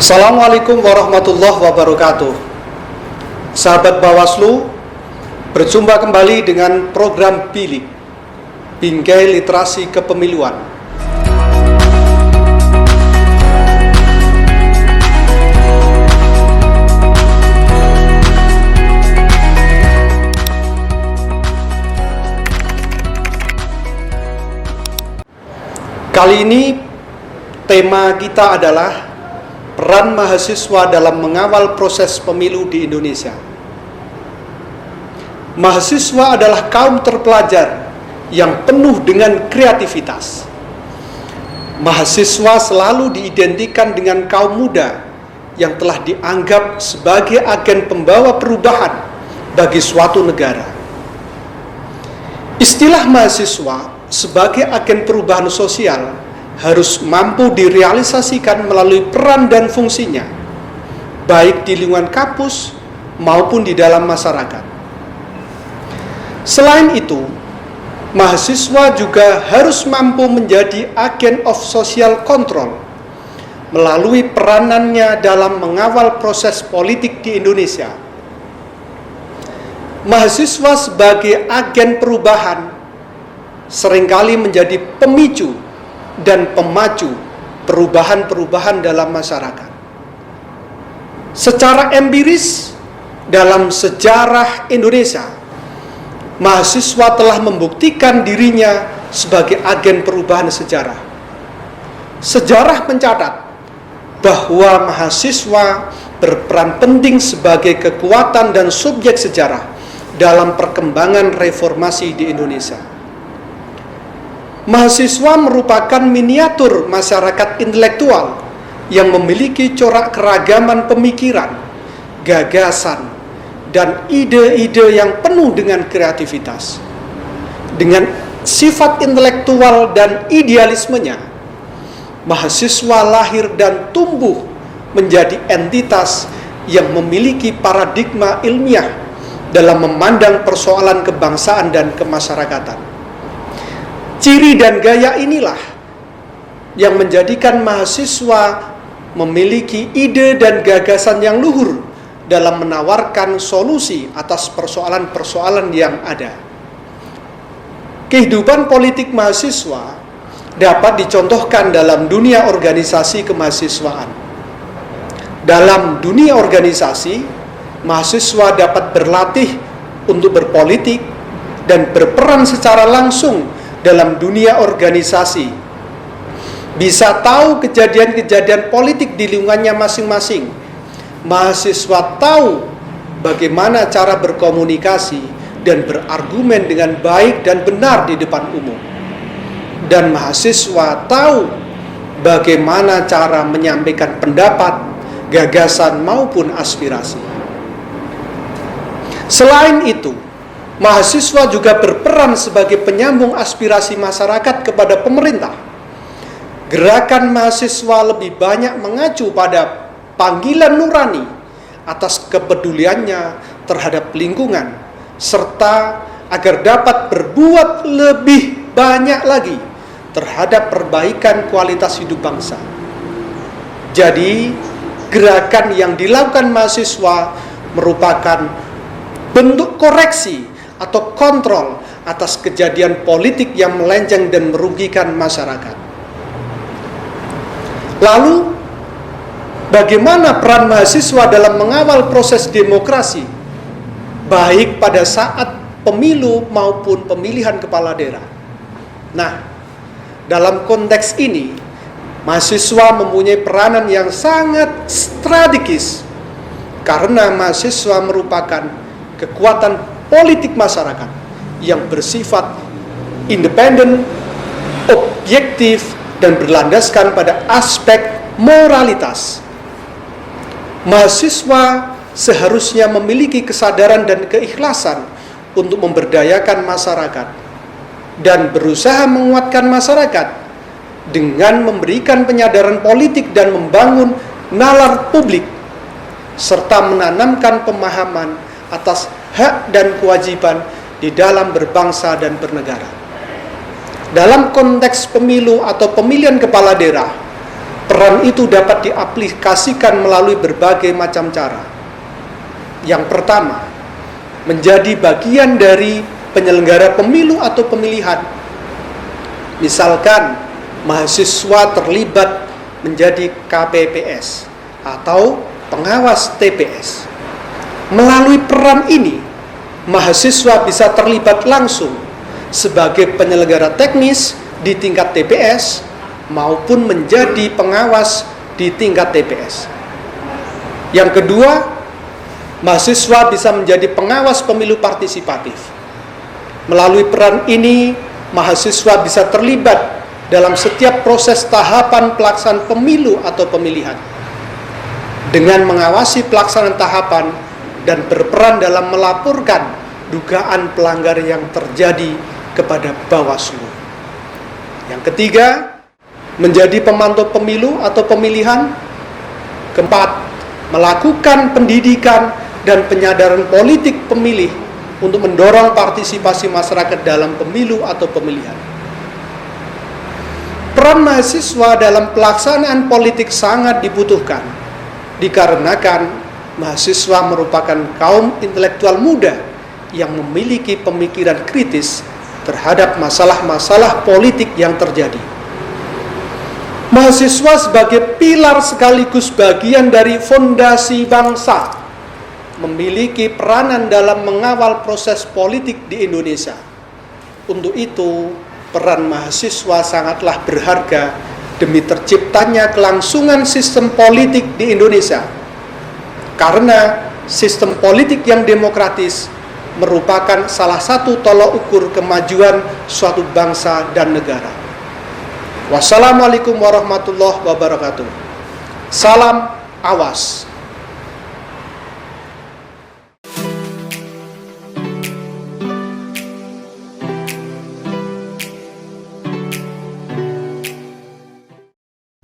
Assalamualaikum warahmatullahi wabarakatuh. Sahabat Bawaslu, berjumpa kembali dengan program Bilik, Bingkai Literasi Kepemiluan. Kali ini tema kita adalah peran mahasiswa dalam mengawal proses pemilu di Indonesia. Mahasiswa adalah kaum terpelajar yang penuh dengan kreativitas. Mahasiswa selalu diidentikan dengan kaum muda yang telah dianggap sebagai agen pembawa perubahan bagi suatu negara. Istilah mahasiswa sebagai agen perubahan sosial harus mampu direalisasikan melalui peran dan fungsinya, baik di lingkungan kampus maupun di dalam masyarakat. Selain itu, mahasiswa juga harus mampu menjadi agen of social control melalui peranannya dalam mengawal proses politik di Indonesia. Mahasiswa sebagai agen perubahan seringkali menjadi pemicu dan pemacu perubahan-perubahan dalam masyarakat. Secara empiris, dalam sejarah Indonesia, mahasiswa telah membuktikan dirinya sebagai agen perubahan sejarah. Sejarah mencatat bahwa mahasiswa berperan penting sebagai kekuatan dan subjek sejarah dalam perkembangan reformasi di Indonesia. Mahasiswa merupakan miniatur masyarakat intelektual yang memiliki corak keragaman pemikiran, gagasan, dan ide-ide yang penuh dengan kreativitas. Dengan sifat intelektual dan idealismenya, mahasiswa lahir dan tumbuh menjadi entitas yang memiliki paradigma ilmiah dalam memandang persoalan kebangsaan dan kemasyarakatan. Ciri dan gaya inilah yang menjadikan mahasiswa memiliki ide dan gagasan yang luhur dalam menawarkan solusi atas persoalan-persoalan yang ada. Kehidupan politik mahasiswa dapat dicontohkan dalam dunia organisasi kemahasiswaan. Dalam dunia organisasi, mahasiswa dapat berlatih untuk berpolitik dan berperan secara langsung dalam dunia organisasi, bisa tahu kejadian-kejadian politik di lingkungannya masing-masing. Mahasiswa tahu bagaimana cara berkomunikasi dan berargumen dengan baik dan benar di depan umum. Dan mahasiswa tahu bagaimana cara menyampaikan pendapat, gagasan maupun aspirasi. Selain itu, mahasiswa juga berperan sebagai penyambung aspirasi masyarakat kepada pemerintah. Gerakan mahasiswa lebih banyak mengacu pada panggilan nurani atas kepeduliannya terhadap lingkungan, serta agar dapat berbuat lebih banyak lagi terhadap perbaikan kualitas hidup bangsa. Jadi, gerakan yang dilakukan mahasiswa merupakan bentuk koreksi atau kontrol atas kejadian politik yang melenceng dan merugikan masyarakat. Lalu, bagaimana peran mahasiswa dalam mengawal proses demokrasi, baik pada saat pemilu maupun pemilihan kepala daerah? Nah, dalam konteks ini, mahasiswa mempunyai peranan yang sangat strategis karena mahasiswa merupakan kekuatan politik masyarakat yang bersifat independen, objektif, dan berlandaskan pada aspek moralitas. Mahasiswa seharusnya memiliki kesadaran dan keikhlasan untuk memberdayakan masyarakat dan berusaha menguatkan masyarakat dengan memberikan penyadaran politik dan membangun nalar publik, serta menanamkan pemahaman atas hak dan kewajiban di dalam berbangsa dan bernegara. Dalam konteks pemilu atau pemilihan kepala daerah, Peran itu dapat diaplikasikan melalui berbagai macam cara. Yang pertama, menjadi bagian dari penyelenggara pemilu atau pemilihan. Misalkan mahasiswa terlibat menjadi KPPS atau pengawas TPS. Melalui peran ini, mahasiswa bisa terlibat langsung sebagai penyelenggara teknis di tingkat TPS maupun menjadi pengawas di tingkat TPS. Yang kedua, mahasiswa bisa menjadi pengawas pemilu partisipatif. Melalui peran ini, mahasiswa bisa terlibat dalam setiap proses tahapan pelaksanaan pemilu atau pemilihan dengan mengawasi pelaksanaan tahapan dan berperan dalam melaporkan dugaan pelanggaran yang terjadi kepada Bawaslu. Yang ketiga, menjadi pemantau pemilu atau pemilihan. Keempat, melakukan pendidikan dan penyadaran politik pemilih untuk mendorong partisipasi masyarakat dalam pemilu atau pemilihan. Peran mahasiswa dalam pelaksanaan politik sangat dibutuhkan, dikarenakan mahasiswa merupakan kaum intelektual muda yang memiliki pemikiran kritis terhadap masalah-masalah politik yang terjadi. Mahasiswa sebagai pilar sekaligus bagian dari fondasi bangsa memiliki peranan dalam mengawal proses politik di Indonesia. Untuk itu, peran mahasiswa sangatlah berharga demi terciptanya kelangsungan sistem politik di Indonesia. Karena sistem politik yang demokratis merupakan salah satu tolok ukur kemajuan suatu bangsa dan negara. Wassalamualaikum warahmatullahi wabarakatuh. Salam awas.